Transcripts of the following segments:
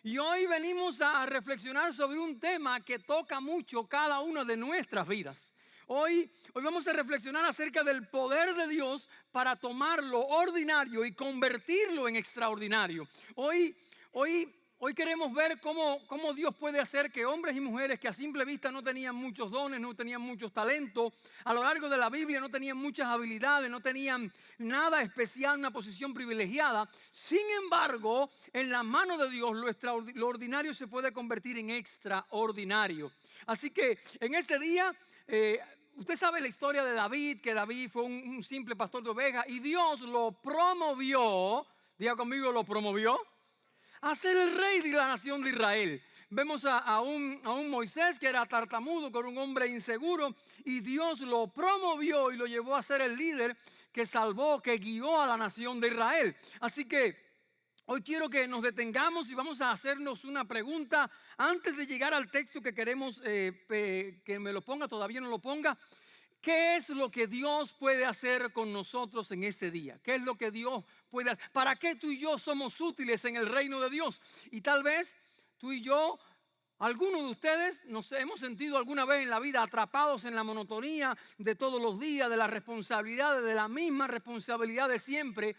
Y hoy venimos a reflexionar sobre un tema que toca mucho cada una de nuestras vidas. Hoy vamos a reflexionar acerca del poder de Dios para tomar lo ordinario y convertirlo en extraordinario. Hoy queremos ver cómo Dios puede hacer que hombres y mujeres que a simple vista no tenían muchos dones, no tenían muchos talentos, a lo largo de la Biblia no tenían muchas habilidades, no tenían nada especial, una posición privilegiada. Sin embargo, en la mano de Dios lo ordinario se puede convertir en extraordinario. Así que en ese día... usted sabe la historia de David, que David fue un simple pastor de ovejas y Dios lo promovió, diga conmigo, lo promovió a ser el rey de la nación de Israel. Vemos a un Moisés que era tartamudo, que era un hombre inseguro, y Dios lo promovió y lo llevó a ser el líder que salvó, que guió a la nación de Israel. Así que hoy quiero que nos detengamos y vamos a hacernos una pregunta antes de llegar al texto que queremos que me lo ponga, todavía no lo ponga. ¿Qué es lo que Dios puede hacer con nosotros en este día? ¿Qué es lo que Dios puede hacer? ¿Para qué tú y yo somos útiles en el reino de Dios? Y tal vez tú y yo, algunos de ustedes nos hemos sentido alguna vez en la vida atrapados en la monotonía de todos los días, de las responsabilidades, de la misma responsabilidad de siempre.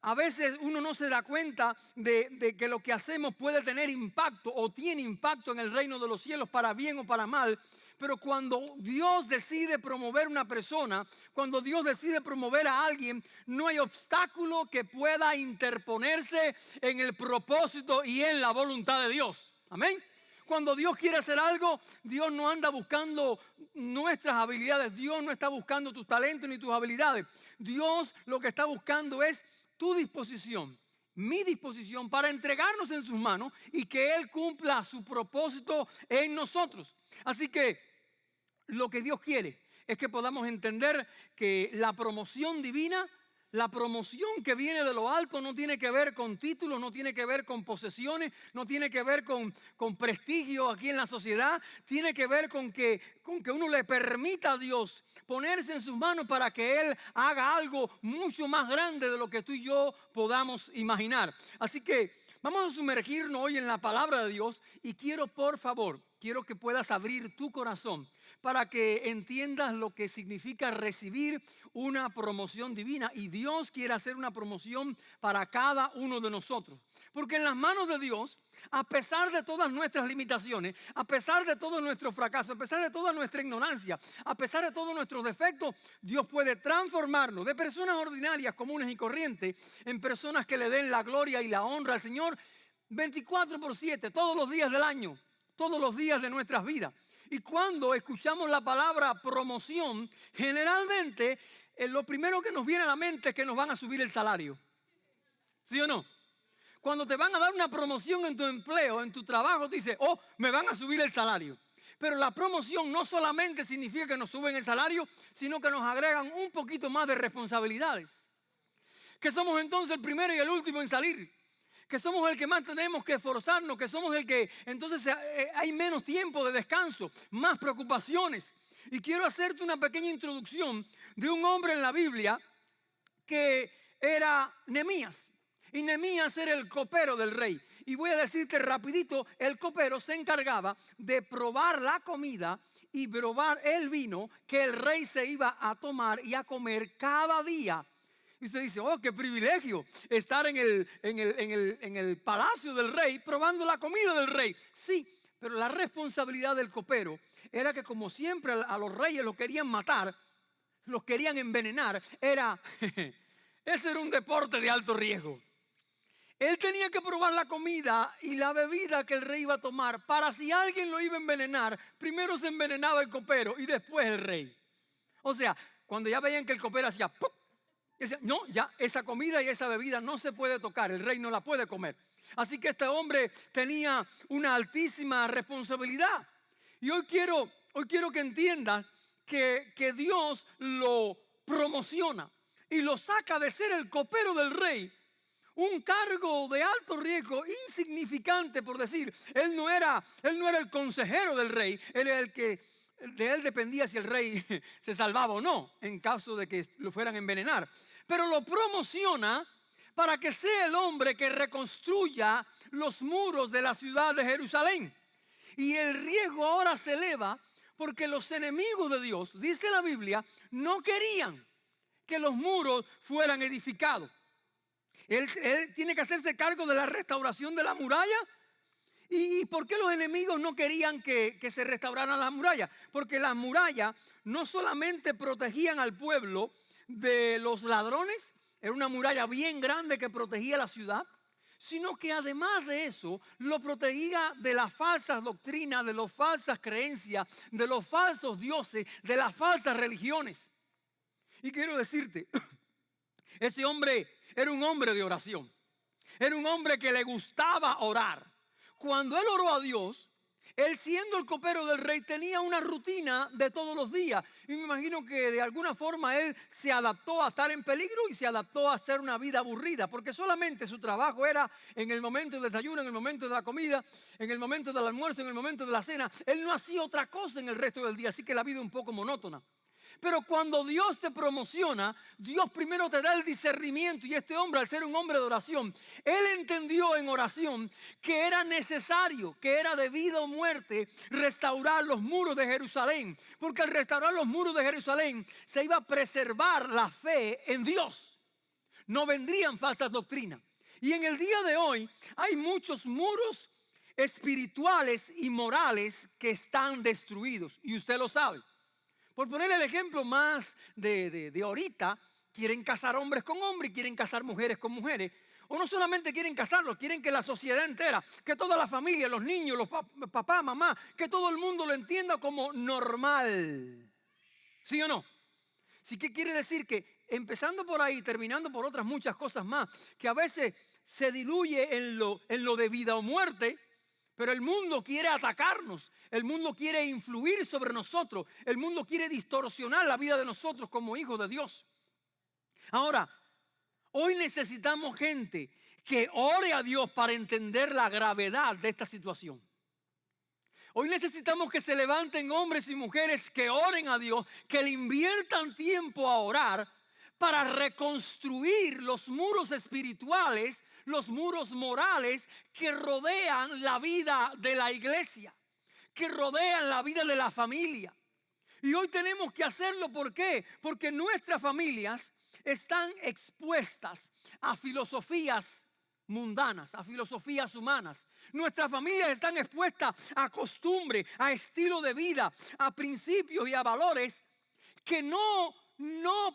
A veces uno no se da cuenta de que lo que hacemos puede tener impacto o tiene impacto en el reino de los cielos para bien o para mal. Pero cuando Dios decide promover una persona, cuando Dios decide promover a alguien, no hay obstáculo que pueda interponerse en el propósito y en la voluntad de Dios. Amén. Cuando Dios quiere hacer algo, Dios no anda buscando nuestras habilidades. Dios no está buscando tus talentos ni tus habilidades. Dios lo que está buscando es tu disposición, mi disposición para entregarnos en sus manos y que Él cumpla su propósito en nosotros. Así que lo que Dios quiere es que podamos entender que la promoción divina, la promoción que viene de lo alto no tiene que ver con títulos, no tiene que ver con posesiones, no tiene que ver con prestigio aquí en la sociedad. Tiene que ver con que uno le permita a Dios ponerse en sus manos para que Él haga algo mucho más grande de lo que tú y yo podamos imaginar. Así que vamos a sumergirnos hoy en la palabra de Dios y quiero que puedas abrir tu corazón para que entiendas lo que significa recibir una promoción divina. Y Dios quiere hacer una promoción para cada uno de nosotros. Porque en las manos de Dios, a pesar de todas nuestras limitaciones, a pesar de todos nuestros fracasos, a pesar de toda nuestra ignorancia, a pesar de todos nuestros defectos, Dios puede transformarnos de personas ordinarias, comunes y corrientes en personas que le den la gloria y la honra al Señor 24/7, todos los días del año, todos los días de nuestras vidas. Y cuando escuchamos la palabra promoción, generalmente lo primero que nos viene a la mente es que nos van a subir el salario. ¿Sí o no? Cuando te van a dar una promoción en tu empleo, en tu trabajo, te dice, oh, me van a subir el salario. Pero la promoción no solamente significa que nos suben el salario, sino que nos agregan un poquito más de responsabilidades. Que somos entonces el primero y el último en salir. Que somos el que más tenemos que esforzarnos, que somos el que entonces hay menos tiempo de descanso, más preocupaciones. Y quiero hacerte una pequeña introducción de un hombre en la Biblia que era Nehemías. Y Nehemías era el copero del rey. Y voy a decirte rapidito, el copero se encargaba de probar la comida y probar el vino que el rey se iba a tomar y a comer cada día. Y usted dice, oh, qué privilegio estar en el palacio del rey probando la comida del rey. Sí, pero la responsabilidad del copero era que, como siempre a los reyes los querían matar, los querían envenenar, ese era un deporte de alto riesgo. Él tenía que probar la comida y la bebida que el rey iba a tomar para, si alguien lo iba a envenenar, primero se envenenaba el copero y después el rey. O sea, cuando ya veían que el copero hacía ¡pum!, decía, no, ya esa comida y esa bebida no se puede tocar, el rey no la puede comer. Así que este hombre tenía una altísima responsabilidad. Y hoy quiero que entiendas que Dios lo promociona y lo saca de ser el copero del rey, un cargo de alto riesgo, insignificante por decir. Él no era el consejero del rey, él era el que de él dependía si el rey se salvaba o no en caso de que lo fueran a envenenar. Pero lo promociona para que sea el hombre que reconstruya los muros de la ciudad de Jerusalén. Y el riesgo ahora se eleva porque los enemigos de Dios, dice la Biblia, no querían que los muros fueran edificados. Él tiene que hacerse cargo de la restauración de la muralla. ¿Y por qué los enemigos no querían que se restauraran las murallas? Porque las murallas no solamente protegían al pueblo de los ladrones, era una muralla bien grande que protegía la ciudad, sino que además de eso lo protegía de las falsas doctrinas, de las falsas creencias, de los falsos dioses, de las falsas religiones. Y quiero decirte, ese hombre era un hombre de oración, era un hombre que le gustaba orar. Cuando él oró a Dios, él siendo el copero del rey tenía una rutina de todos los días. Y me imagino que de alguna forma él se adaptó a estar en peligro y se adaptó a hacer una vida aburrida. Porque solamente su trabajo era en el momento del desayuno, en el momento de la comida, en el momento del almuerzo, en el momento de la cena. Él no hacía otra cosa en el resto del día, así que la vida es un poco monótona. Pero cuando Dios te promociona, Dios primero te da el discernimiento. Y este hombre, al ser un hombre de oración, él entendió en oración que era necesario, que era de vida o muerte restaurar los muros de Jerusalén. Porque al restaurar los muros de Jerusalén se iba a preservar la fe en Dios. No vendrían falsas doctrinas. Y en el día de hoy hay muchos muros espirituales y morales que están destruidos. Y usted lo sabe. Por poner el ejemplo más de ahorita, quieren casar hombres con hombres, quieren casar mujeres con mujeres. O no solamente quieren casarlos, quieren que la sociedad entera, que toda la familia, los niños, los papás, mamá, que todo el mundo lo entienda como normal. ¿Sí o no? Sí, ¿qué quiere decir? Que empezando por ahí, terminando por otras muchas cosas más, que a veces se diluye en lo de vida o muerte. Pero el mundo quiere atacarnos, el mundo quiere influir sobre nosotros, el mundo quiere distorsionar la vida de nosotros como hijos de Dios. Ahora, hoy necesitamos gente que ore a Dios para entender la gravedad de esta situación. Hoy necesitamos que se levanten hombres y mujeres que oren a Dios, que le inviertan tiempo a orar para reconstruir los muros espirituales, los muros morales que rodean la vida de la iglesia, que rodean la vida de la familia. Y hoy tenemos que hacerlo, ¿por qué? Porque nuestras familias están expuestas a filosofías mundanas, a filosofías humanas. Nuestras familias están expuestas a costumbres, a estilo de vida, a principios y a valores que no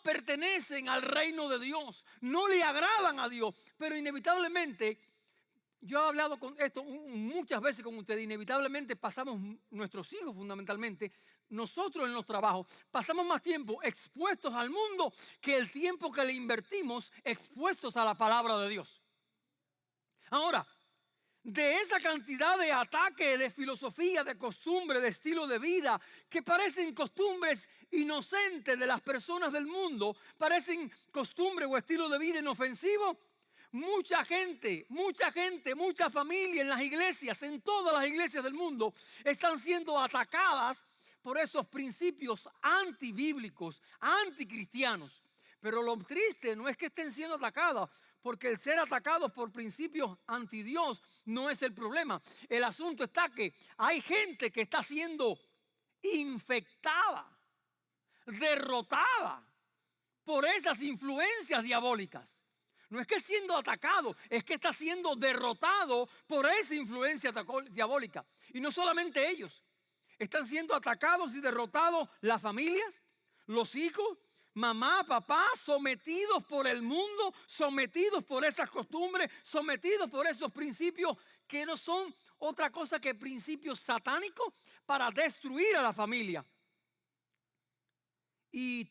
pertenecen al reino de Dios, no le agradan a Dios. Pero inevitablemente, yo he hablado con esto muchas veces con ustedes, inevitablemente pasamos, nuestros hijos fundamentalmente, nosotros en los trabajos, pasamos más tiempo expuestos al mundo que el tiempo que le invertimos expuestos a la palabra de Dios. Ahora, de esa cantidad de ataques, de filosofía, de costumbre, de estilo de vida, que parecen costumbres inocentes de las personas del mundo, parecen costumbres o estilo de vida inofensivo, mucha gente, mucha familia en las iglesias, en todas las iglesias del mundo, están siendo atacadas por esos principios antibíblicos, anticristianos. Pero lo triste no es que estén siendo atacados, porque el ser atacados por principios anti Dios no es el problema. El asunto está que hay gente que está siendo infectada, derrotada por esas influencias diabólicas. No es que siendo atacado, es que está siendo derrotado por esa influencia diabólica. Y no solamente ellos, están siendo atacados y derrotados las familias, los hijos, mamá, papá, sometidos por el mundo, sometidos por esas costumbres, sometidos por esos principios que no son otra cosa que principios satánicos para destruir a la familia. Y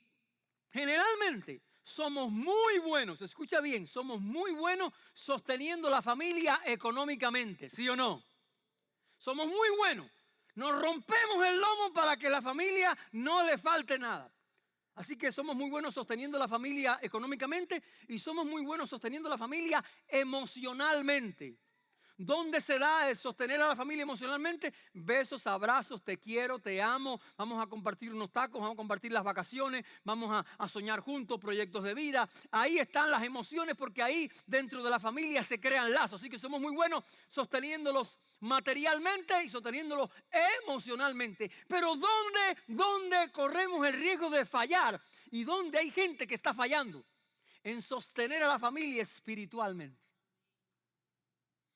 generalmente somos muy buenos, escucha bien, somos muy buenos sosteniendo la familia económicamente, ¿sí o no? Somos muy buenos, nos rompemos el lomo para que la familia no le falte nada. Así que somos muy buenos sosteniendo la familia económicamente y somos muy buenos sosteniendo la familia emocionalmente. ¿Dónde se da el sostener a la familia emocionalmente? Besos, abrazos, te quiero, te amo, vamos a compartir unos tacos, vamos a compartir las vacaciones, vamos a soñar juntos, proyectos de vida. Ahí están las emociones porque ahí dentro de la familia se crean lazos. Así que somos muy buenos sosteniéndolos materialmente y sosteniéndolos emocionalmente. Pero ¿dónde corremos el riesgo de fallar? ¿Y dónde hay gente que está fallando? En sostener a la familia espiritualmente.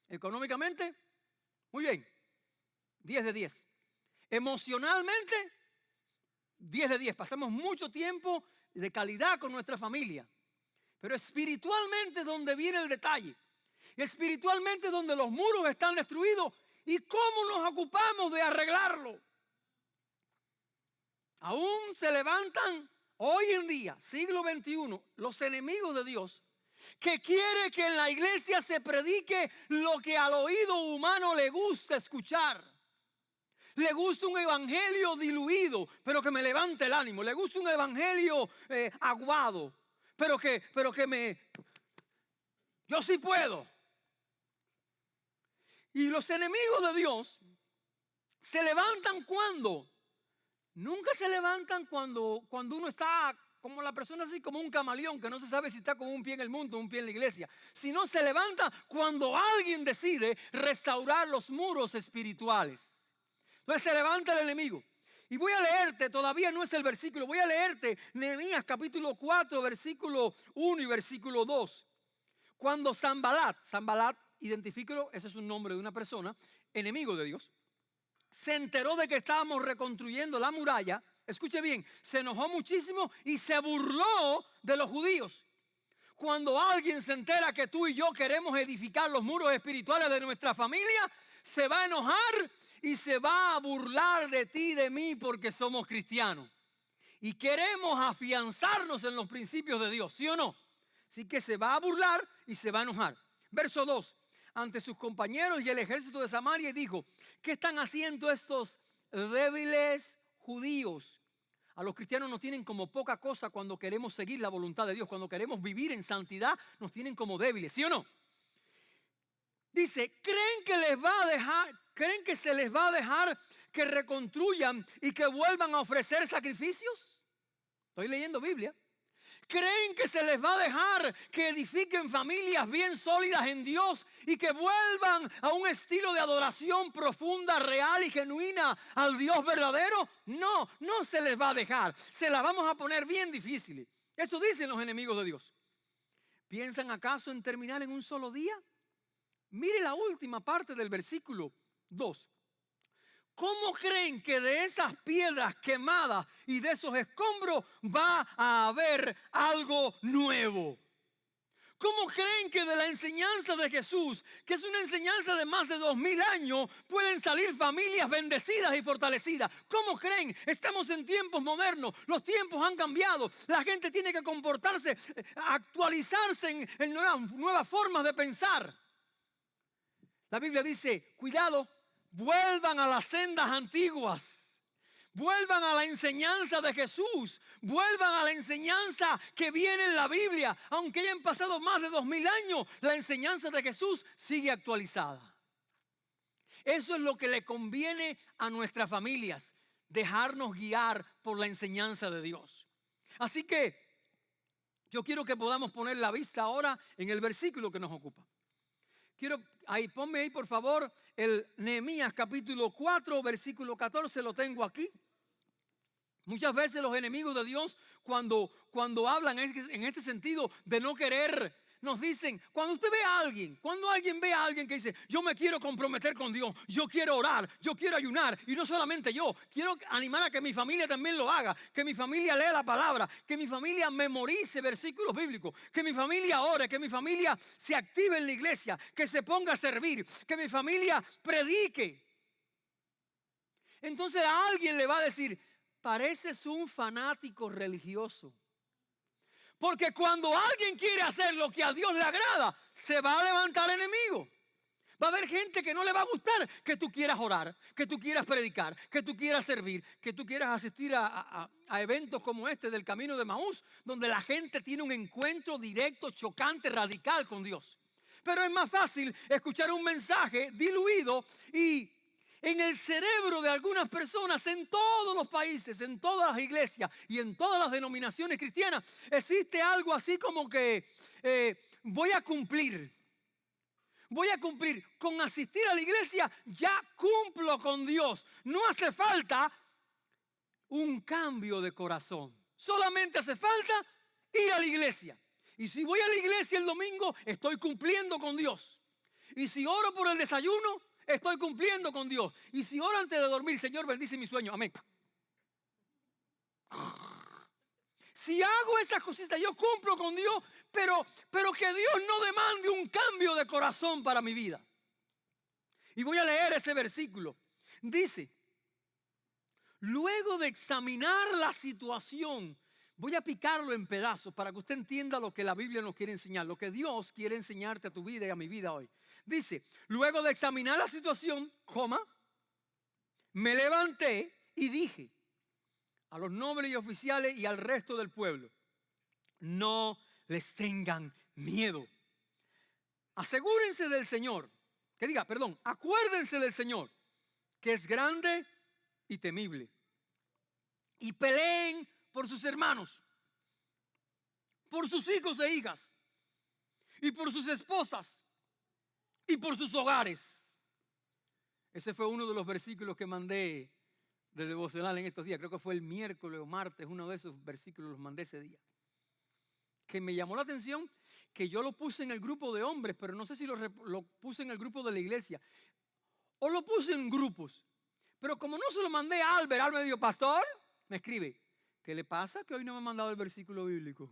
Económicamente, muy bien, 10 de 10. Emocionalmente, 10 de 10. Pasamos mucho tiempo de calidad con nuestra familia. Pero espiritualmente es donde viene el detalle. Espiritualmente es donde los muros están destruidos. ¿Y cómo nos ocupamos de arreglarlo? Aún se levantan hoy en día, siglo XXI, los enemigos de Dios, que quiere que en la iglesia se predique lo que al oído humano le gusta escuchar. Le gusta un evangelio diluido, pero que me levante el ánimo. Le gusta un evangelio aguado, pero que yo sí puedo. Y los enemigos de Dios se levantan cuando. Nunca se levantan cuando uno está como la persona así como un camaleón que no se sabe si está con un pie en el mundo o un pie en la iglesia. Sino se levanta cuando alguien decide restaurar los muros espirituales. Entonces se levanta el enemigo. Y voy a leerte, todavía no es el versículo, voy a leerte Nehemías capítulo 4, versículo 1 y versículo 2. Cuando Sanbalat, identifícalo, ese es un nombre de una persona, enemigo de Dios, se enteró de que estábamos reconstruyendo la muralla. Escuche bien, se enojó muchísimo y se burló de los judíos. Cuando alguien se entera que tú y yo queremos edificar los muros espirituales de nuestra familia, se va a enojar y se va a burlar de ti y de mí porque somos cristianos. Y queremos afianzarnos en los principios de Dios, ¿sí o no? Así que se va a burlar y se va a enojar. Verso 2. Ante sus compañeros y el ejército de Samaria y dijo: ¿qué están haciendo estos débiles judíos? A los cristianos nos tienen como poca cosa cuando queremos seguir la voluntad de Dios. Cuando queremos vivir en santidad nos tienen como débiles, ¿sí o no? Dice, ¿creen que se les va a dejar que reconstruyan y que vuelvan a ofrecer sacrificios? Estoy leyendo Biblia. ¿Creen que se les va a dejar que edifiquen familias bien sólidas en Dios y que vuelvan a un estilo de adoración profunda, real y genuina al Dios verdadero? No, no se les va a dejar. Se la vamos a poner bien difícil. Eso dicen los enemigos de Dios. ¿Piensan acaso en terminar en un solo día? Mire la última parte del versículo 2. ¿Cómo creen que de esas piedras quemadas y de esos escombros va a haber algo nuevo? ¿Cómo creen que de la enseñanza de Jesús, que es una enseñanza de más de 2000 años, pueden salir familias bendecidas y fortalecidas? ¿Cómo creen? Estamos en tiempos modernos, los tiempos han cambiado, la gente tiene que comportarse, actualizarse en nuevas formas de pensar. La Biblia dice, cuidado, vuelvan a las sendas antiguas, vuelvan a la enseñanza de Jesús, vuelvan a la enseñanza que viene en la Biblia. Aunque hayan pasado más de 2000 años, la enseñanza de Jesús sigue actualizada. Eso es lo que le conviene a nuestras familias, dejarnos guiar por la enseñanza de Dios. Así que yo quiero que podamos poner la vista ahora en el versículo que nos ocupa. Ponme ahí por favor el Nehemías capítulo 4 versículo 14, lo tengo aquí. Muchas veces los enemigos de Dios cuando hablan en este sentido de no querer, nos dicen, cuando alguien ve a alguien que dice, yo me quiero comprometer con Dios, yo quiero orar, yo quiero ayunar, y no solamente yo, quiero animar a que mi familia también lo haga, que mi familia lea la palabra, que mi familia memorice versículos bíblicos, que mi familia ore, que mi familia se active en la iglesia, que se ponga a servir, que mi familia predique. Entonces a alguien le va a decir, pareces un fanático religioso. Porque cuando alguien quiere hacer lo que a Dios le agrada, se va a levantar enemigo. Va a haber gente que no le va a gustar que tú quieras orar, que tú quieras predicar, que tú quieras servir, que tú quieras asistir a eventos como este del Camino de Emaús, donde la gente tiene un encuentro directo, chocante, radical con Dios. Pero es más fácil escuchar un mensaje diluido y en el cerebro de algunas personas en todos los países, en todas las iglesias y en todas las denominaciones cristianas, existe algo así como que voy a cumplir con asistir a la iglesia, ya cumplo con Dios. No hace falta un cambio de corazón, solamente hace falta ir a la iglesia. Y si voy a la iglesia el domingo, estoy cumpliendo con Dios. Y si oro por el desayuno, estoy cumpliendo con Dios. Y si oro antes de dormir, Señor, bendice mi sueño. Amén. Si hago esas cositas, yo cumplo con Dios, pero que Dios no demande un cambio de corazón para mi vida. Y voy a leer ese versículo. Dice, luego de examinar la situación, voy a picarlo en pedazos para que usted entienda lo que la Biblia nos quiere enseñar, lo que Dios quiere enseñarte a tu vida y a mi vida hoy. Dice, luego de examinar la situación, me levanté y dije a los nobles y oficiales y al resto del pueblo, no les tengan miedo. Asegúrense del Señor, acuérdense del Señor, que es grande y temible. Y peleen por sus hermanos, por sus hijos e hijas, y por sus esposas, y por sus hogares. Ese fue uno de los versículos que mandé de devocional en estos días. Creo que fue el miércoles o martes, uno de esos versículos los mandé ese día. Que me llamó la atención, que yo lo puse en el grupo de hombres, pero no sé si lo puse en el grupo de la iglesia, o lo puse en grupos. Pero como no se lo mandé a Albert me dijo, pastor, me escribe, ¿qué le pasa que hoy no me ha mandado el versículo bíblico?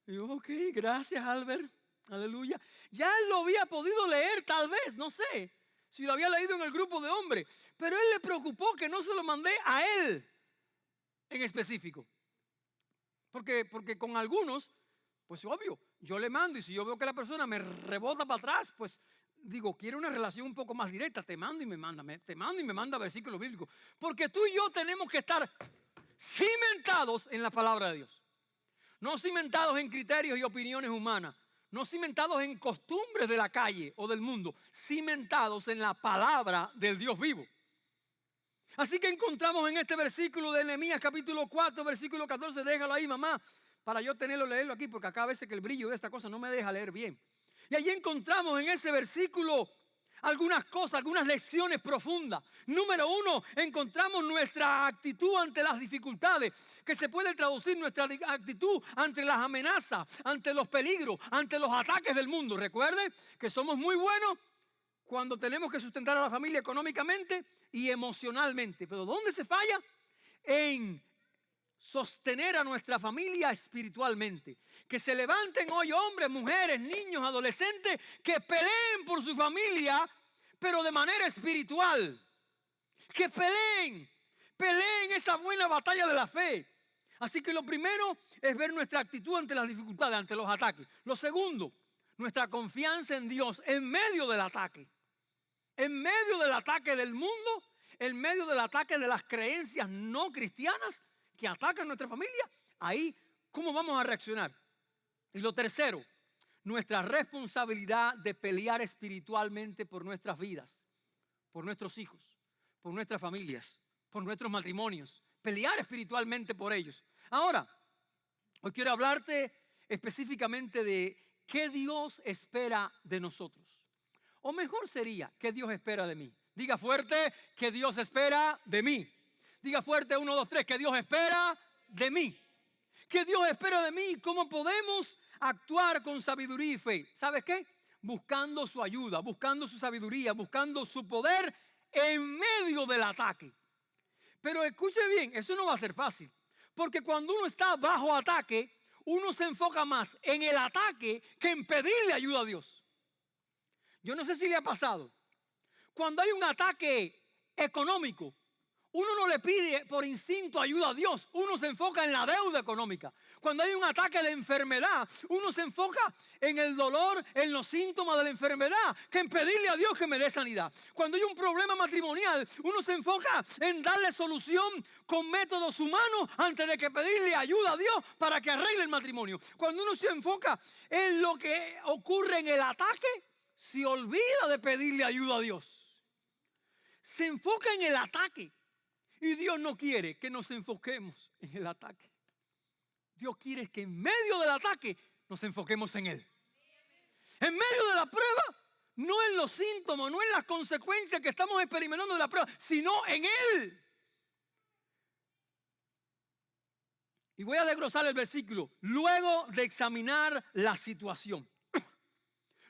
Y yo, ok, gracias Albert, aleluya. Ya él lo había podido leer tal vez, no sé si lo había leído en el grupo de hombres, pero él le preocupó que no se lo mandé a él en específico. Porque con algunos, pues obvio, yo le mando y si yo veo que la persona me rebota para atrás, pues digo, quiere una relación un poco más directa, te mando y me manda versículos bíblicos. Porque tú y yo tenemos que estar cimentados en la palabra de Dios. No cimentados en criterios y opiniones humanas. No cimentados en costumbres de la calle o del mundo. Cimentados en la palabra del Dios vivo. Así que encontramos en este versículo de Nehemías capítulo 4, versículo 14. Déjalo ahí, mamá, para yo leerlo aquí, porque acá a veces que el brillo de esta cosa no me deja leer bien. Y allí encontramos en ese versículo algunas cosas, algunas lecciones profundas. Número 1, encontramos nuestra actitud ante las dificultades, que se puede traducir nuestra actitud ante las amenazas, ante los peligros, ante los ataques del mundo. Recuerden que somos muy buenos cuando tenemos que sustentar a la familia económicamente y emocionalmente. Pero ¿dónde se falla? En sostener a nuestra familia espiritualmente. Que se levanten hoy hombres, mujeres, niños, adolescentes que peleen por su familia, pero de manera espiritual. Que peleen esa buena batalla de la fe. Así que lo primero es ver nuestra actitud ante las dificultades, ante los ataques. Lo segundo, nuestra confianza en Dios en medio del ataque. En medio del ataque del mundo, en medio del ataque de las creencias no cristianas que atacan nuestra familia, ahí, ¿cómo vamos a reaccionar? Y lo tercero, nuestra responsabilidad de pelear espiritualmente por nuestras vidas, por nuestros hijos, por nuestras familias, por nuestros matrimonios, pelear espiritualmente por ellos. Ahora, hoy quiero hablarte específicamente de qué Dios espera de nosotros. O mejor sería, ¿qué Dios espera de mí? Diga fuerte, ¿qué Dios espera de mí? Diga fuerte, 1, 2, 3, ¿qué Dios espera de mí? ¿Qué Dios espera de mí? ¿Cómo podemos actuar con sabiduría y fe? ¿Sabes qué? Buscando su ayuda, buscando su sabiduría, buscando su poder en medio del ataque. Pero escuche bien, eso no va a ser fácil. Porque cuando uno está bajo ataque, uno se enfoca más en el ataque que en pedirle ayuda a Dios. Yo no sé si le ha pasado. Cuando hay un ataque económico, Uno no le pide por instinto ayuda a Dios. Uno se enfoca en la deuda económica. Cuando hay un ataque de enfermedad, uno se enfoca en el dolor, en los síntomas de la enfermedad, que en pedirle a Dios que me dé sanidad. Cuando hay un problema matrimonial, uno se enfoca en darle solución con métodos humanos antes de que pedirle ayuda a Dios para que arregle el matrimonio. Cuando uno se enfoca en lo que ocurre en el ataque, se olvida de pedirle ayuda a Dios. Se enfoca en el ataque. Y Dios no quiere que nos enfoquemos en el ataque. Dios quiere que en medio del ataque nos enfoquemos en Él. En medio de la prueba, no en los síntomas, no en las consecuencias que estamos experimentando de la prueba, sino en Él. Y voy a desglosar el versículo. Luego de examinar la situación.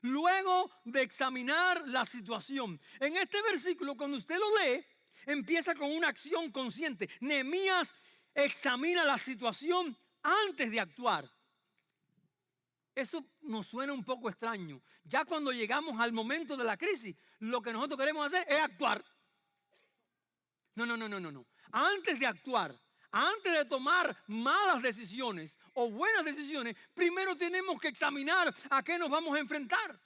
Luego de examinar la situación. En este versículo, cuando usted lo lee, empieza con una acción consciente. Nehemías examina la situación antes de actuar. Eso nos suena un poco extraño. Ya cuando llegamos al momento de la crisis, lo que nosotros queremos hacer es actuar. No. Antes de actuar, antes de tomar malas decisiones o buenas decisiones, primero tenemos que examinar a qué nos vamos a enfrentar.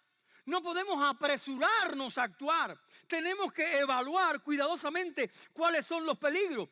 No podemos apresurarnos a actuar. Tenemos que evaluar cuidadosamente cuáles son los peligros.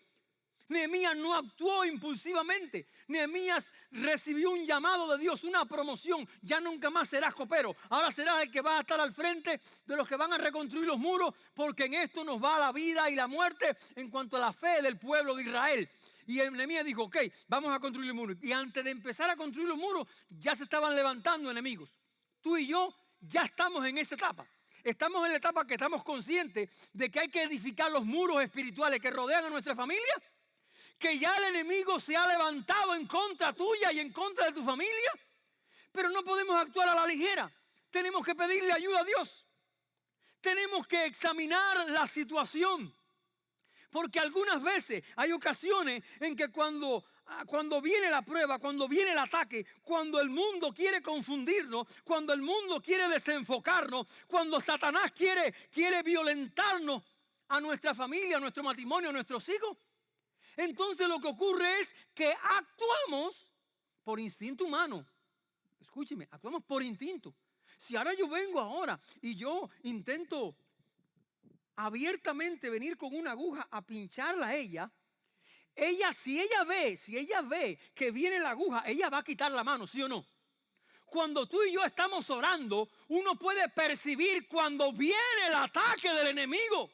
Nehemías no actuó impulsivamente. Nehemías recibió un llamado de Dios, una promoción. Ya nunca más serás copero. Ahora serás el que va a estar al frente de los que van a reconstruir los muros, porque en esto nos va la vida y la muerte en cuanto a la fe del pueblo de Israel. Y Nehemías dijo, ok, vamos a construir los muros. Y antes de empezar a construir los muros, ya se estaban levantando enemigos. Tú y yo ya estamos en esa etapa. Estamos en la etapa que estamos conscientes de que hay que edificar los muros espirituales que rodean a nuestra familia, que ya el enemigo se ha levantado en contra tuya y en contra de tu familia, pero no podemos actuar a la ligera. Tenemos que pedirle ayuda a Dios. Tenemos que examinar la situación, porque algunas veces hay ocasiones en que cuando viene la prueba, cuando viene el ataque, cuando el mundo quiere confundirnos, cuando el mundo quiere desenfocarnos, cuando Satanás quiere violentarnos a nuestra familia, a nuestro matrimonio, a nuestros hijos, entonces lo que ocurre es que actuamos por instinto humano. Escúcheme, actuamos por instinto. Si ahora yo vengo ahora y yo intento abiertamente venir con una aguja a pincharla a ella, si ella ve que viene la aguja, ella va a quitar la mano, ¿sí o no? Cuando tú y yo estamos orando, uno puede percibir cuando viene el ataque del enemigo.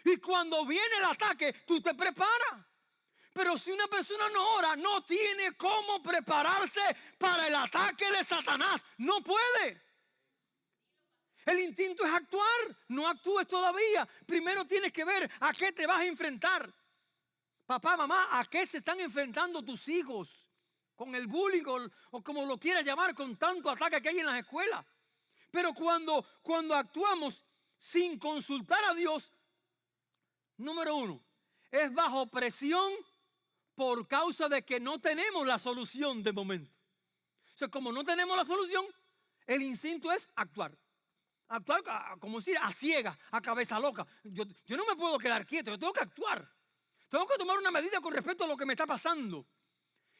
Y cuando viene el ataque, tú te preparas. Pero si una persona no ora, no tiene cómo prepararse para el ataque de Satanás. No puede. El instinto es actuar. No actúes todavía. Primero tienes que ver a qué te vas a enfrentar. Papá, mamá, ¿a qué se están enfrentando tus hijos? Con el bullying o como lo quieras llamar, con tanto ataque que hay en las escuelas. Pero cuando actuamos sin consultar a Dios, número uno, es bajo presión por causa de que no tenemos la solución de momento. O sea, como no tenemos la solución, el instinto es actuar. Actuar, como decir, a ciegas, a cabeza loca. Yo no me puedo quedar quieto, yo tengo que actuar. Tengo que tomar una medida con respecto a lo que me está pasando.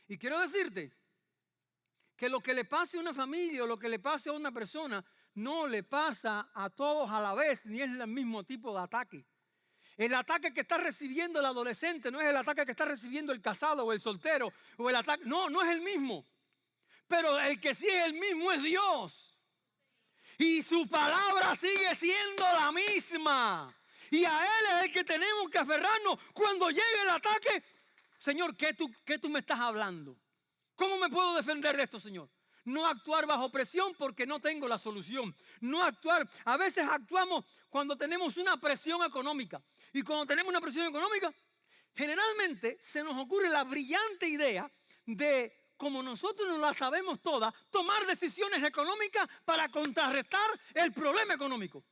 Y quiero decirte que lo que le pase a una familia o lo que le pase a una persona no le pasa a todos a la vez, ni es el mismo tipo de ataque. El ataque que está recibiendo el adolescente no es el ataque que está recibiendo el casado o el soltero o el ataque. No es el mismo. Pero el que sí es el mismo es Dios. Y su palabra sigue siendo la misma. Y a Él es el que tenemos que aferrarnos cuando llegue el ataque. Señor, ¿qué tú me estás hablando? ¿Cómo me puedo defender de esto, Señor? No actuar bajo presión porque no tengo la solución. No actuar. A veces actuamos cuando tenemos una presión económica. Y cuando tenemos una presión económica, generalmente se nos ocurre la brillante idea de, como nosotros no la sabemos toda, tomar decisiones económicas para contrarrestar el problema económico.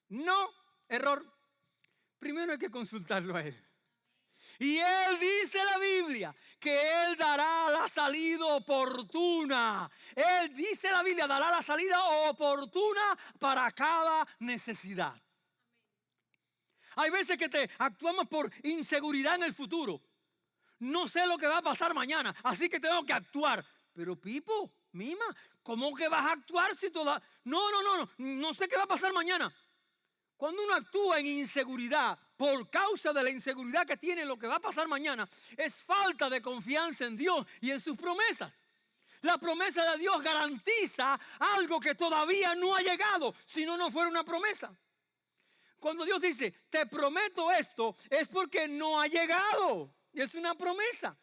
No, error. Primero hay que consultarlo a Él. Y Él dice la Biblia que Él dará la salida oportuna. Él dice la Biblia, dará la salida oportuna para cada necesidad. Hay veces que actuamos por inseguridad en el futuro. No sé lo que va a pasar mañana, así que tengo que actuar. Pero Pipo, Mima, ¿cómo que vas a actuar si toda... No sé qué va a pasar mañana. Cuando uno actúa en inseguridad por causa de la inseguridad que tiene lo que va a pasar mañana, es falta de confianza en Dios y en sus promesas. La promesa de Dios garantiza algo que todavía no ha llegado, si no, no fuera una promesa. Cuando Dios dice, te prometo esto, es porque no ha llegado. Y es una promesa.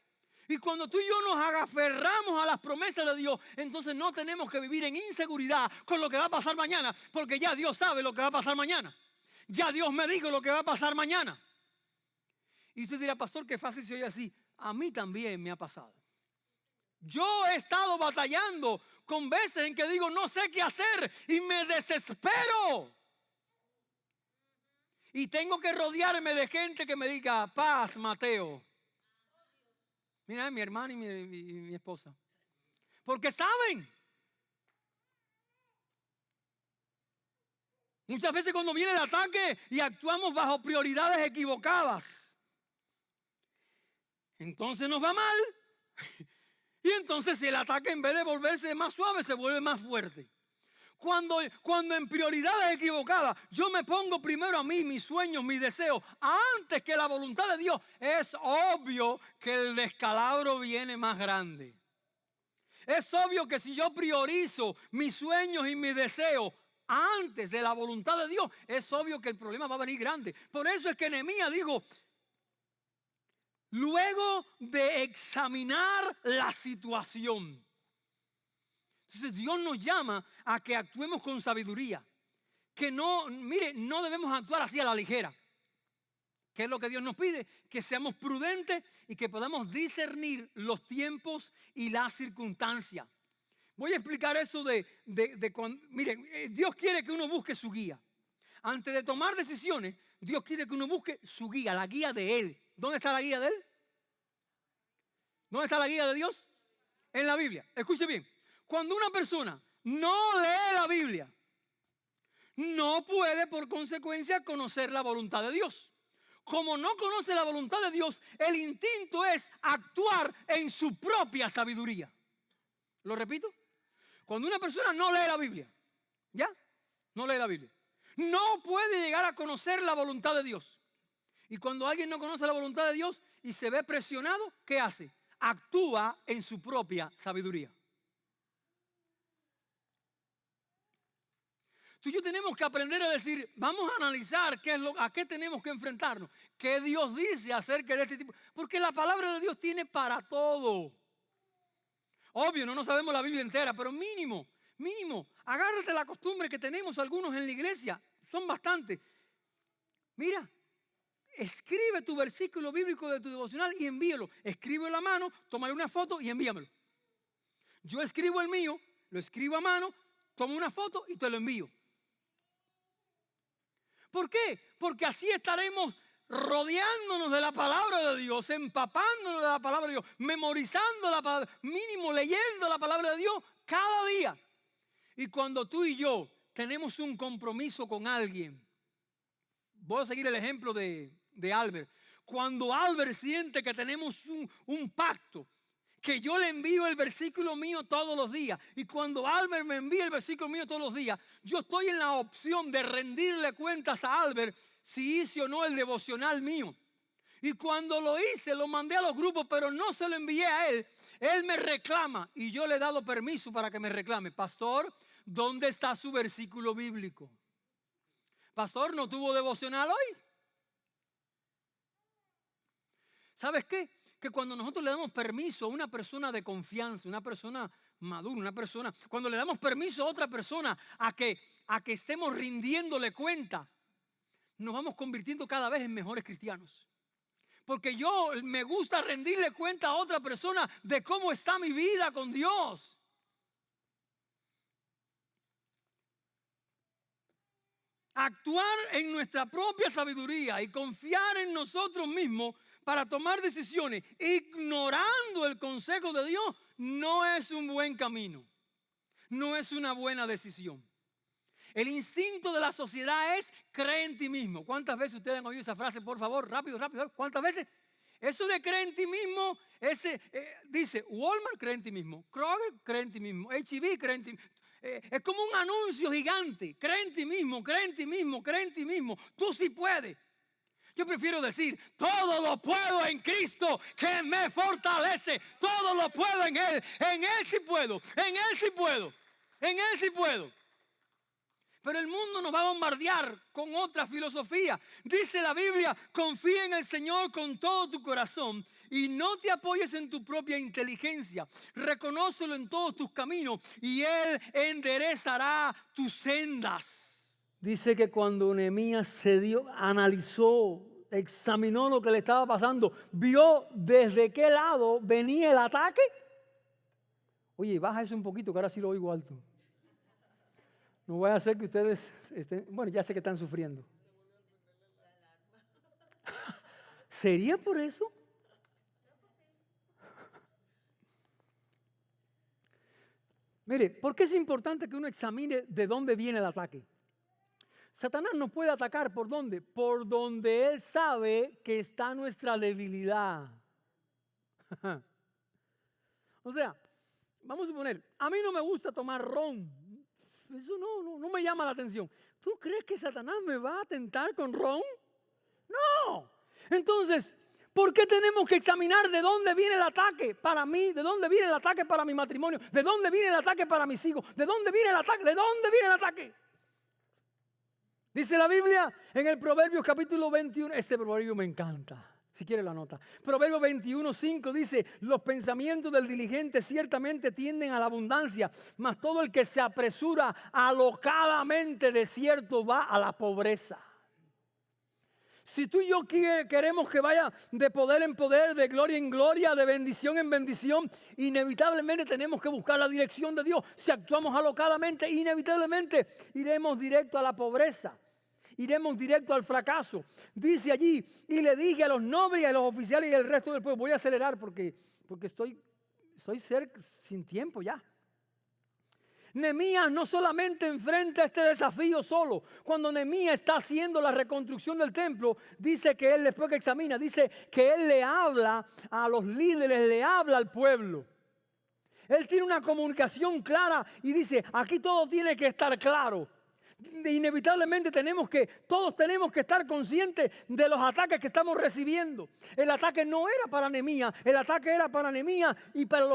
Y cuando tú y yo nos aferramos a las promesas de Dios, entonces no tenemos que vivir en inseguridad con lo que va a pasar mañana, porque ya Dios sabe lo que va a pasar mañana. Ya Dios me dijo lo que va a pasar mañana. Y usted dirá, pastor, qué fácil se oye así. A mí también me ha pasado. Yo he estado batallando con veces en que digo, no sé qué hacer y me desespero. Y tengo que rodearme de gente que me diga, paz, Mateo. Mira, mi hermana y mi esposa. Porque saben. Muchas veces cuando viene el ataque y actuamos bajo prioridades equivocadas, entonces nos va mal. Y entonces el ataque, en vez de volverse más suave, se vuelve más fuerte. Cuando en prioridades equivocadas yo me pongo primero a mí, mis sueños, mis deseos, antes que la voluntad de Dios, es obvio que el descalabro viene más grande. Es obvio que si yo priorizo mis sueños y mis deseos antes de la voluntad de Dios, es obvio que el problema va a venir grande. Por eso es que Nehemías dijo, luego de examinar la situación. Entonces Dios nos llama a que actuemos con sabiduría. Que no debemos actuar así a la ligera. ¿Qué es lo que Dios nos pide? Que seamos prudentes y que podamos discernir los tiempos y las circunstancias. Voy a explicar eso miren, Dios quiere que uno busque su guía. Antes de tomar decisiones, Dios quiere que uno busque su guía, la guía de Él. ¿Dónde está la guía de Él? ¿Dónde está la guía de Dios? En la Biblia. Escuche bien. Cuando una persona no lee la Biblia, no puede por consecuencia conocer la voluntad de Dios. Como no conoce la voluntad de Dios, el instinto es actuar en su propia sabiduría. ¿Lo repito? Cuando una persona no lee la Biblia, ¿ya? No lee la Biblia. No puede llegar a conocer la voluntad de Dios. Y cuando alguien no conoce la voluntad de Dios y se ve presionado, ¿qué hace? Actúa en su propia sabiduría. Tú y yo tenemos que aprender a decir, vamos a analizar a qué tenemos que enfrentarnos. ¿Qué Dios dice acerca de este tipo? Porque la palabra de Dios tiene para todo. Obvio, no sabemos la Biblia entera, pero mínimo, agárrate la costumbre que tenemos algunos en la iglesia. Son bastantes. Mira, escribe tu versículo bíblico de tu devocional y envíalo. Escríbelo a mano, tómale una foto y envíamelo. Yo escribo el mío, lo escribo a mano, tomo una foto y te lo envío. ¿Por qué? Porque así estaremos rodeándonos de la palabra de Dios, empapándonos de la palabra de Dios, memorizando la palabra, mínimo leyendo la palabra de Dios cada día. Y cuando tú y yo tenemos un compromiso con alguien, voy a seguir el ejemplo de Albert. Cuando Albert siente que tenemos un pacto, que yo le envío el versículo mío todos los días, y cuando Albert me envía el versículo mío todos los días, yo estoy en la opción de rendirle cuentas a Albert si hice o no el devocional mío. Y cuando lo hice, lo mandé a los grupos, pero no se lo envié a él. Él me reclama y yo le he dado permiso para que me reclame. Pastor, ¿dónde está su versículo bíblico? Pastor, ¿no tuvo devocional hoy? ¿Sabes qué? Que cuando nosotros le damos permiso a una persona de confianza, una persona madura, cuando le damos permiso a otra persona a que estemos rindiéndole cuenta, nos vamos convirtiendo cada vez en mejores cristianos. Porque yo me gusta rendirle cuenta a otra persona de cómo está mi vida con Dios. Actuar en nuestra propia sabiduría y confiar en nosotros mismos para tomar decisiones ignorando el consejo de Dios no es un buen camino. No es una buena decisión. El instinto de la sociedad es cree en ti mismo. ¿Cuántas veces ustedes han oído esa frase? Por favor, rápido, rápido. ¿Cuántas veces? Eso de cree en ti mismo, dice Walmart cree en ti mismo, Kroger cree en ti mismo, H-E-B cree en ti mismo. Es como un anuncio gigante. Cree en ti mismo, cree en ti mismo, cree en ti mismo. Tú sí puedes. Yo prefiero decir, todo lo puedo en Cristo que me fortalece. Todo lo puedo en Él. En Él sí puedo. En Él sí puedo. En Él sí puedo. Pero el mundo nos va a bombardear con otra filosofía. Dice la Biblia, confía en el Señor con todo tu corazón y no te apoyes en tu propia inteligencia. Reconócelo en todos tus caminos y Él enderezará tus sendas. Dice que cuando Nehemías analizó, examinó lo que le estaba pasando, vio desde qué lado venía el ataque. Oye, baja eso un poquito que ahora sí lo oigo alto. No voy a hacer que ustedes estén, bueno, ya sé que están sufriendo. ¿Sería por eso? Mire, ¿por qué es importante que uno examine de dónde viene el ataque? Satanás nos puede atacar ¿por dónde? Por donde él sabe que está nuestra debilidad. O sea, vamos a suponer, a mí no me gusta tomar ron. Eso no me llama la atención. ¿Tú crees que Satanás me va a tentar con ron? No. Entonces, ¿por qué tenemos que examinar de dónde viene el ataque para mí? ¿De dónde viene el ataque para mi matrimonio? ¿De dónde viene el ataque para mis hijos? ¿De dónde viene el ataque? ¿De dónde viene el ataque? Dice la Biblia en el Proverbios capítulo 21. Este proverbio me encanta. Si quiere la nota. Proverbios 21:5 dice, los pensamientos del diligente ciertamente tienden a la abundancia, mas todo el que se apresura alocadamente de cierto va a la pobreza. Si tú y yo queremos que vaya de poder en poder, de gloria en gloria, de bendición en bendición, inevitablemente tenemos que buscar la dirección de Dios. Si actuamos alocadamente, inevitablemente iremos directo a la pobreza. Iremos directo al fracaso. Dice allí, y le dije a los nobles y a los oficiales y al resto del pueblo, voy a acelerar porque estoy cerca, sin tiempo ya. Nehemías no solamente enfrenta este desafío solo. Cuando Nehemías está haciendo la reconstrucción del templo, dice que él, después que examina, dice que él le habla a los líderes, le habla al pueblo. Él tiene una comunicación clara y dice, aquí todo tiene que estar claro. Inevitablemente todos tenemos que estar conscientes de los ataques que estamos recibiendo. El ataque no era para Nehemías, el ataque era para Nehemías y para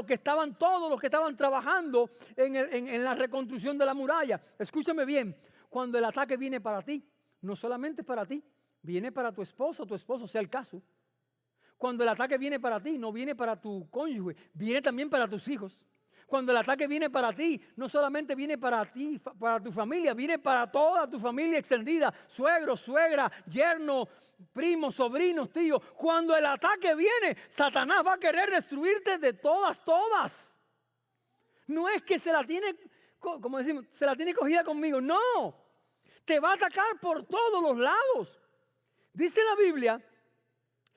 todos los que estaban trabajando en la reconstrucción de la muralla. Escúchame bien, cuando el ataque viene para ti, no solamente para ti, viene para tu esposo sea el caso. Cuando el ataque viene para ti, no viene para tu cónyuge, viene también para tus hijos. Cuando el ataque viene para ti, no solamente viene para ti, para tu familia, viene para toda tu familia extendida, suegro, suegra, yerno, primos, sobrinos, tíos. Cuando el ataque viene, Satanás va a querer destruirte de todas. No es que se la tiene, como decimos, se la tiene cogida conmigo, no. Te va a atacar por todos los lados. Dice la Biblia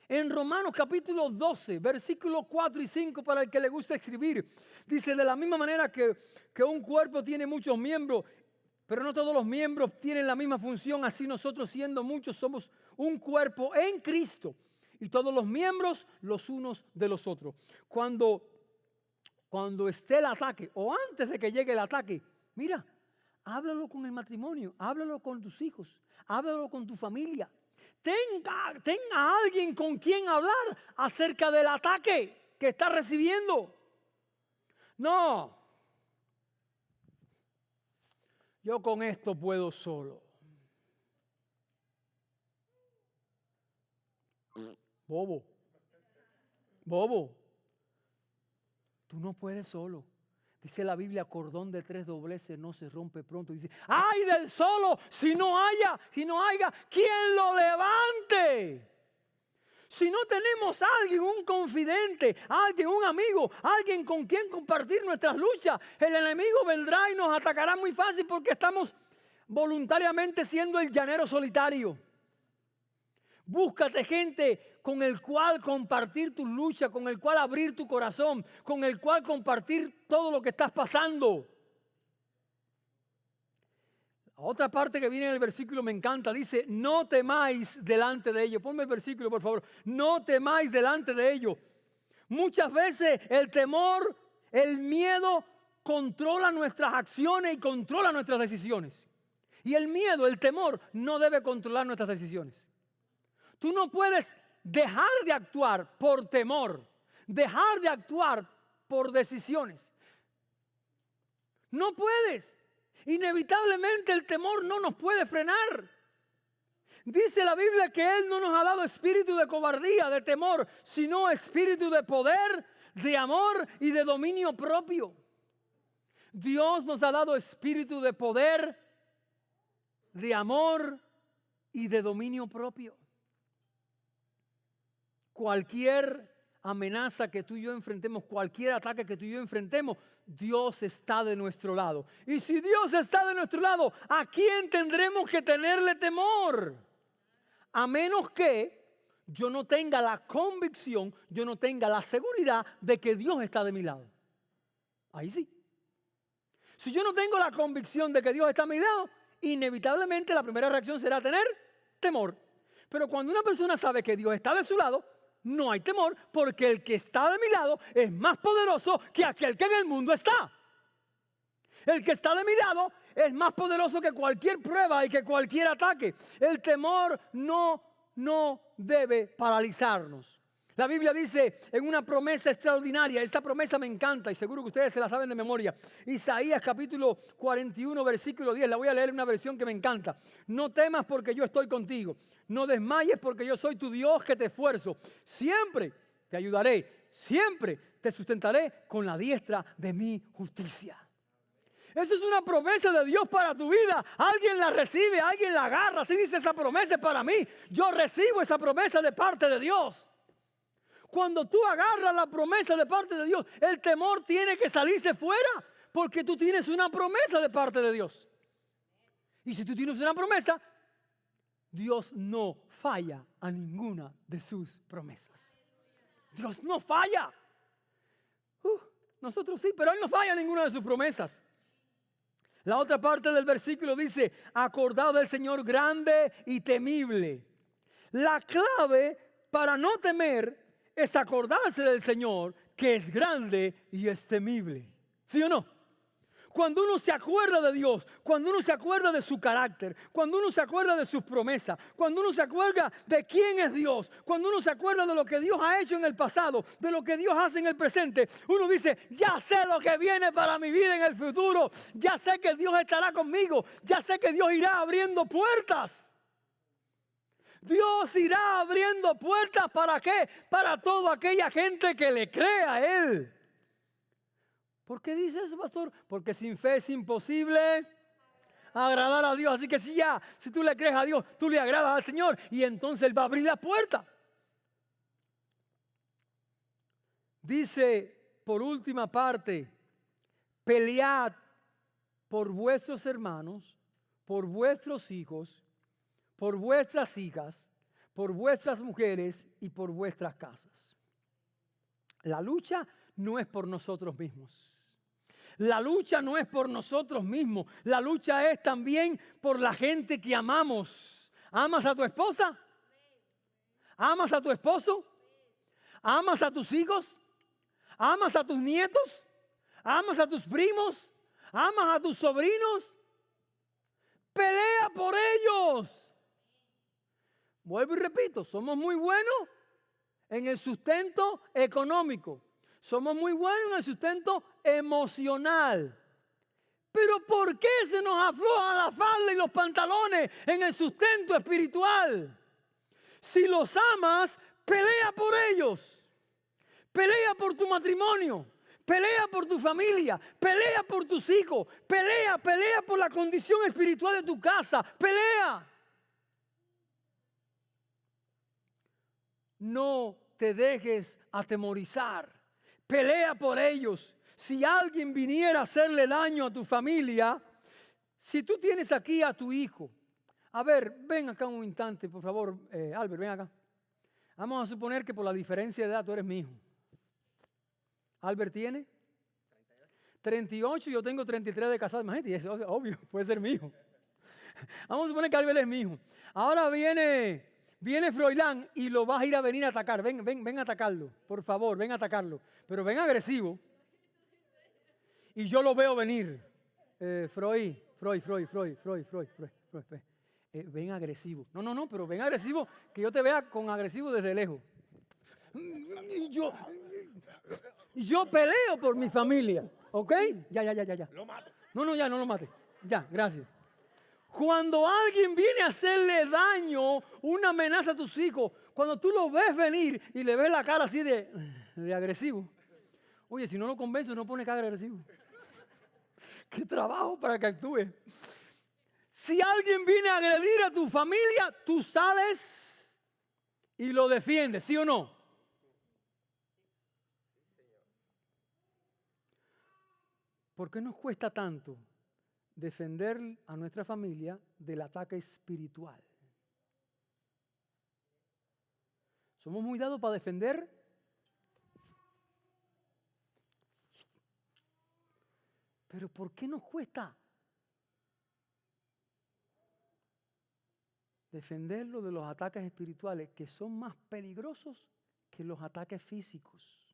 en Romanos capítulo 12, versículos 4 y 5, para el que le gusta escribir, dice, de la misma manera que un cuerpo tiene muchos miembros, pero no todos los miembros tienen la misma función, así nosotros siendo muchos somos un cuerpo en Cristo y todos los miembros los unos de los otros. Cuando esté el ataque o antes de que llegue el ataque, mira, háblalo con el matrimonio, háblalo con tus hijos, háblalo con tu familia. Tenga a alguien con quien hablar acerca del ataque que está recibiendo. No, yo con esto puedo solo. Bobo, tú no puedes solo. Dice la Biblia, cordón de 3 dobleces no se rompe pronto. Dice, ¡ay del solo! Si no haya, ¿quién lo levante? Si no tenemos a alguien, un confidente, alguien, un amigo, alguien con quien compartir nuestras luchas, el enemigo vendrá y nos atacará muy fácil porque estamos voluntariamente siendo el llanero solitario. Búscate gente con el cual compartir tu lucha, con el cual abrir tu corazón, con el cual compartir todo lo que estás pasando. Otra parte que viene en el versículo me encanta. Dice, no temáis delante de ellos. Ponme el versículo, por favor. No temáis delante de ellos. Muchas veces el temor, el miedo controla nuestras acciones y controla nuestras decisiones. Y el miedo, el temor, no debe controlar nuestras decisiones. Tú no puedes dejar de actuar por temor, dejar de actuar por decisiones. No puedes. Inevitablemente el temor no nos puede frenar. Dice la Biblia que Él no nos ha dado espíritu de cobardía, de temor, sino espíritu de poder, de amor y de dominio propio. Dios nos ha dado espíritu de poder, de amor y de dominio propio. Cualquier amenaza que tú y yo enfrentemos, cualquier ataque que tú y yo enfrentemos, Dios está de nuestro lado. Y si Dios está de nuestro lado, ¿a quién tendremos que tenerle temor? A menos que yo no tenga la convicción, yo no tenga la seguridad de que Dios está de mi lado. Ahí sí. Si yo no tengo la convicción de que Dios está a mi lado, inevitablemente la primera reacción será tener temor. Pero cuando una persona sabe que Dios está de su lado, no hay temor, porque el que está de mi lado es más poderoso que aquel que en el mundo está. El que está de mi lado es más poderoso que cualquier prueba y que cualquier ataque. El temor no debe paralizarnos. La Biblia dice en una promesa extraordinaria, esta promesa me encanta y seguro que ustedes se la saben de memoria. Isaías capítulo 41, versículo 10, la voy a leer en una versión que me encanta. No temas porque yo estoy contigo, no desmayes porque yo soy tu Dios que te esfuerzo. Siempre te ayudaré, siempre te sustentaré con la diestra de mi justicia. Eso es una promesa de Dios para tu vida. Alguien la recibe, alguien la agarra. Así dice, esa promesa es para mí. Yo recibo esa promesa de parte de Dios. Cuando tú agarras la promesa de parte de Dios, el temor tiene que salirse fuera, porque tú tienes una promesa de parte de Dios. Y si tú tienes una promesa, Dios no falla a ninguna de sus promesas. Dios no falla. Nosotros sí, pero Él no falla a ninguna de sus promesas. La otra parte del versículo dice, acordado del Señor grande y temible. La clave para no temer es acordarse del Señor que es grande y es temible. ¿Sí o no? Cuando uno se acuerda de Dios, cuando uno se acuerda de su carácter, cuando uno se acuerda de sus promesas, cuando uno se acuerda de quién es Dios, cuando uno se acuerda de lo que Dios ha hecho en el pasado, de lo que Dios hace en el presente, uno dice, ya sé lo que viene para mi vida en el futuro, ya sé que Dios estará conmigo, ya sé que Dios irá abriendo puertas. Dios irá abriendo puertas, ¿para qué? Para toda aquella gente que le crea a Él. ¿Por qué dice eso, pastor? Porque sin fe es imposible agradar a Dios. Así que si tú le crees a Dios, tú le agradas al Señor y entonces Él va a abrir la puerta. Dice, por última parte, pelead por vuestros hermanos, por vuestros hijos, por vuestras hijas, por vuestras mujeres y por vuestras casas. La lucha no es por nosotros mismos. La lucha no es por nosotros mismos. La lucha es también por la gente que amamos. ¿Amas a tu esposa? ¿Amas a tu esposo? ¿Amas a tus hijos? ¿Amas a tus nietos? ¿Amas a tus primos? ¿Amas a tus sobrinos? Pelea por ellos. Vuelvo y repito, somos muy buenos en el sustento económico. Somos muy buenos en el sustento emocional. Pero ¿por qué se nos aflojan la falda y los pantalones en el sustento espiritual? Si los amas, pelea por ellos. Pelea por tu matrimonio. Pelea por tu familia. Pelea por tus hijos. Pelea por la condición espiritual de tu casa. Pelea. No te dejes atemorizar. Pelea por ellos. Si alguien viniera a hacerle daño a tu familia, si tú tienes aquí a tu hijo, a ver, ven acá un instante, por favor, Albert, ven acá. Vamos a suponer que por la diferencia de edad tú eres mi hijo. Albert tiene 38, yo tengo 33 de casado. Imagínate, eso es obvio, puede ser mi hijo. Vamos a suponer que Albert es mi hijo. Ahora viene Froilán y lo vas a ir a venir a atacar. Ven a atacarlo, por favor, ven a atacarlo. Pero ven agresivo. Y yo lo veo venir. Freud. Ven agresivo. No, pero ven agresivo, que yo te vea con agresivo desde lejos. Y yo peleo por mi familia, ¿ok? Ya. Lo mato. No lo mate. Ya, gracias. Cuando alguien viene a hacerle daño, una amenaza a tus hijos, cuando tú lo ves venir y le ves la cara así de agresivo. Oye, si no lo convenzo, no pone cara agresivo. Qué trabajo para que actúe. Si alguien viene a agredir a tu familia, tú sales y lo defiendes, ¿sí o no? ¿Por qué nos cuesta tanto defender a nuestra familia del ataque espiritual? Somos muy dados para defender, pero ¿por qué nos cuesta defenderlo de los ataques espirituales que son más peligrosos que los ataques físicos?